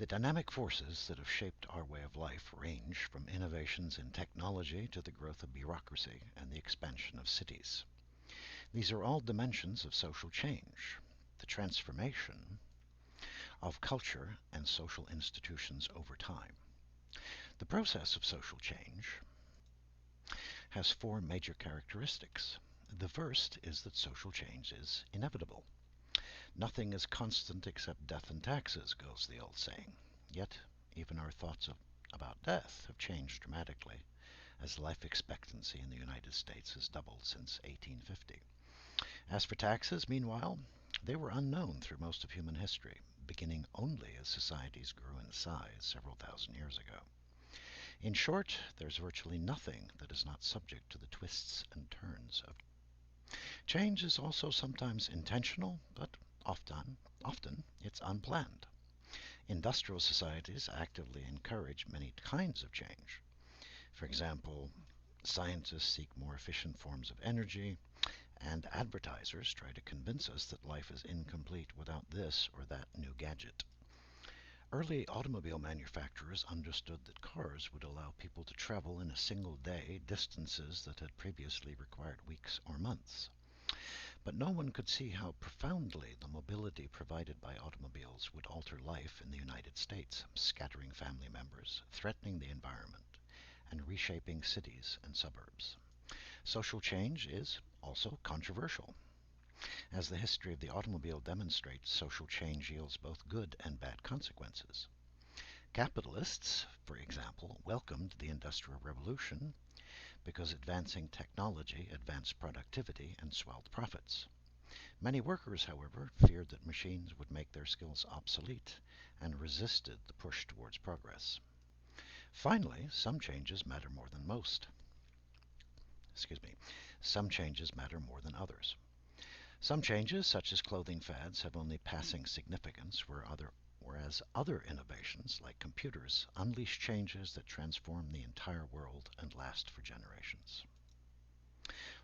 The dynamic forces that have shaped our way of life range from innovations in technology to the growth of bureaucracy and the expansion of cities. These are all dimensions of social change, the transformation of culture and social institutions over time. The process of social change has four major characteristics. The first is that social change is inevitable. Nothing is constant except death and taxes, goes the old saying. Yet, even our thoughts about death have changed dramatically, as life expectancy in the United States has doubled since 1850. As for taxes, meanwhile, they were unknown through most of human history, beginning only as societies grew in size several thousand years ago. In short, there's virtually nothing that is not subject to the twists and turns of change. Is also sometimes intentional, but often it's unplanned. Industrial societies actively encourage many kinds of change. For example, scientists seek more efficient forms of energy, and advertisers try to convince us that life is incomplete without this or that new gadget. Early automobile manufacturers understood that cars would allow people to travel in a single day distances that had previously required weeks or months. But no one could see how profoundly the mobility provided by automobiles would alter life in the United States, scattering family members, threatening the environment, and reshaping cities and suburbs. Social change is also controversial. As the history of the automobile demonstrates, social change yields both good and bad consequences. Capitalists, for example, welcomed the Industrial Revolution because advancing technology advanced productivity and swelled profits. Many workers, however, feared that machines would make their skills obsolete and resisted the push towards progress. Finally, some changes matter more than others. Some changes, such as clothing fads, have only passing significance, whereas other innovations, like computers, unleash changes that transform the entire world and last for generations.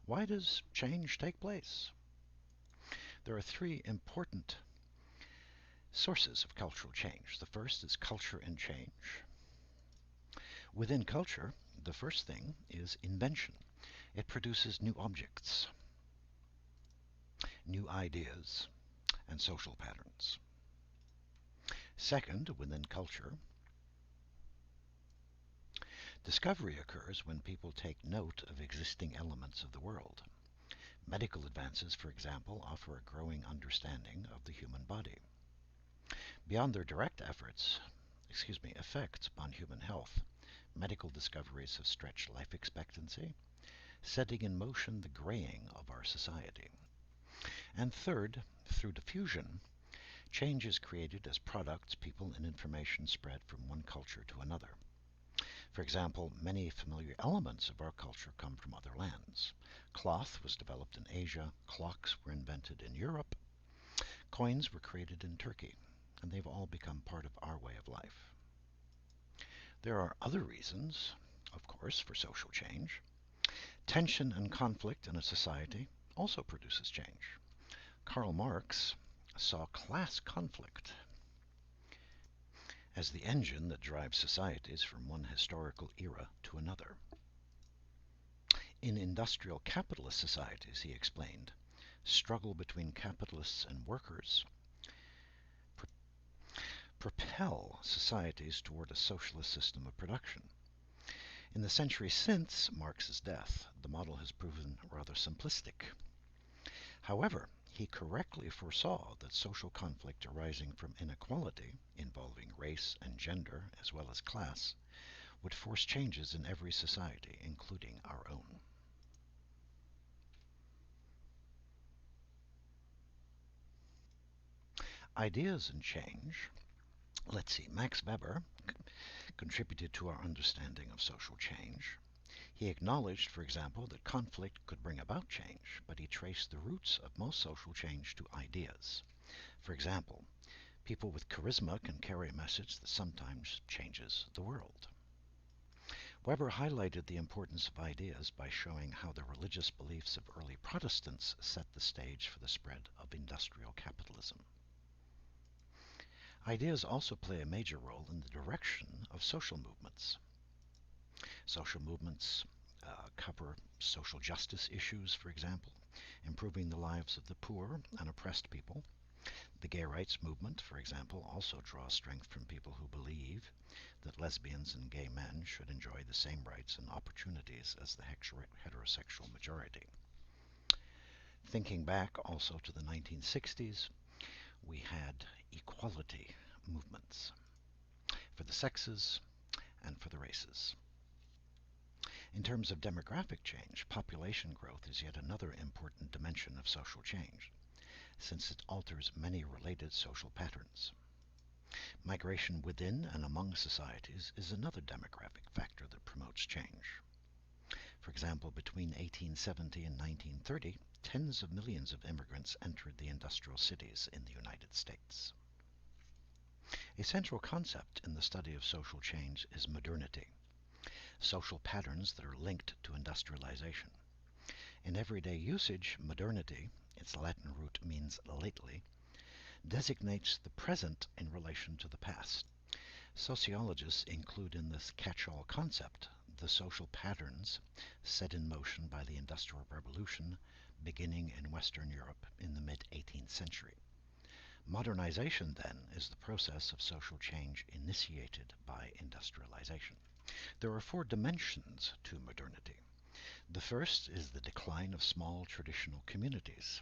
Why does change take place? There are three important sources of cultural change. The first is culture and change. Within culture, the first thing is invention. It produces new objects, new ideas, and social patterns. Second, within culture, discovery occurs when people take note of existing elements of the world. Medical advances, for example, offer a growing understanding of the human body. Beyond their direct effects upon human health, medical discoveries have stretched life expectancy, setting in motion the graying of our society. And third, through diffusion, change is created as products, people, and information spread from one culture to another. For example, many familiar elements of our culture come from other lands. Cloth was developed in Asia, clocks were invented in Europe, coins were created in Turkey, and they've all become part of our way of life. There are other reasons, of course, for social change. Tension and conflict in a society also produces change. Karl Marx saw class conflict as the engine that drives societies from one historical era to another. In industrial capitalist societies, he explained, struggle between capitalists and workers propel societies toward a socialist system of production. In the century since Marx's death, the model has proven rather simplistic. However, he correctly foresaw that social conflict arising from inequality, involving race and gender as well as class, would force changes in every society, including our own. Ideas and change. Let's see, Max Weber contributed to our understanding of social change. He acknowledged, for example, that conflict could bring about change, but he traced the roots of most social change to ideas. For example, people with charisma can carry a message that sometimes changes the world. Weber highlighted the importance of ideas by showing how the religious beliefs of early Protestants set the stage for the spread of industrial capitalism. Ideas also play a major role in the direction of social movements. Social movements cover social justice issues, for example, improving the lives of the poor and oppressed people. The gay rights movement, for example, also draws strength from people who believe that lesbians and gay men should enjoy the same rights and opportunities as the heterosexual majority. Thinking back also to the 1960s, we had equality movements for the sexes and for the races. In terms of demographic change, population growth is yet another important dimension of social change, since it alters many related social patterns. Migration within and among societies is another demographic factor that promotes change. For example, between 1870 and 1930, tens of millions of immigrants entered the industrial cities in the United States. A central concept in the study of social change is modernity, social patterns that are linked to industrialization. In everyday usage, modernity, its Latin root means lately, designates the present in relation to the past. Sociologists include in this catch-all concept the social patterns set in motion by the Industrial Revolution beginning in Western Europe in the mid-18th century. Modernization, then, is the process of social change initiated by industrialization. There are four dimensions to modernity. The first is the decline of small traditional communities.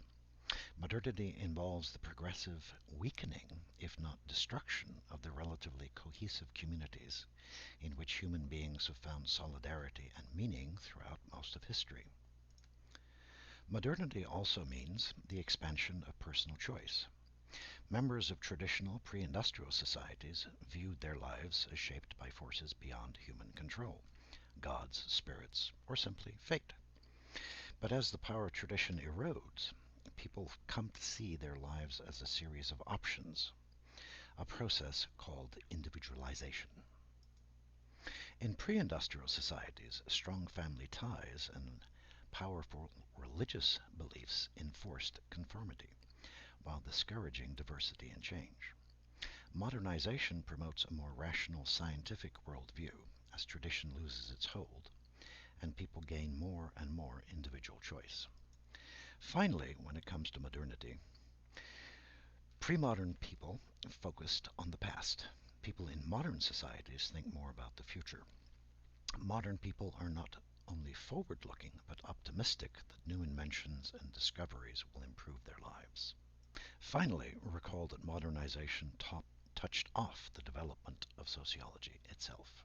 Modernity involves the progressive weakening, if not destruction, of the relatively cohesive communities in which human beings have found solidarity and meaning throughout most of history. Modernity also means the expansion of personal choice. Members of traditional pre-industrial societies viewed their lives as shaped by forces beyond human control, gods, spirits, or simply fate. But as the power of tradition erodes, people come to see their lives as a series of options, a process called individualization. In pre-industrial societies, strong family ties and powerful religious beliefs enforced conformity, while discouraging diversity and change. Modernization promotes a more rational scientific worldview as tradition loses its hold, and people gain more and more individual choice. Finally, when it comes to modernity, pre-modern people focused on the past. People in modern societies think more about the future. Modern people are not only forward-looking, but optimistic that new inventions and discoveries will improve their lives. Finally, recall that modernization touched off the development of sociology itself.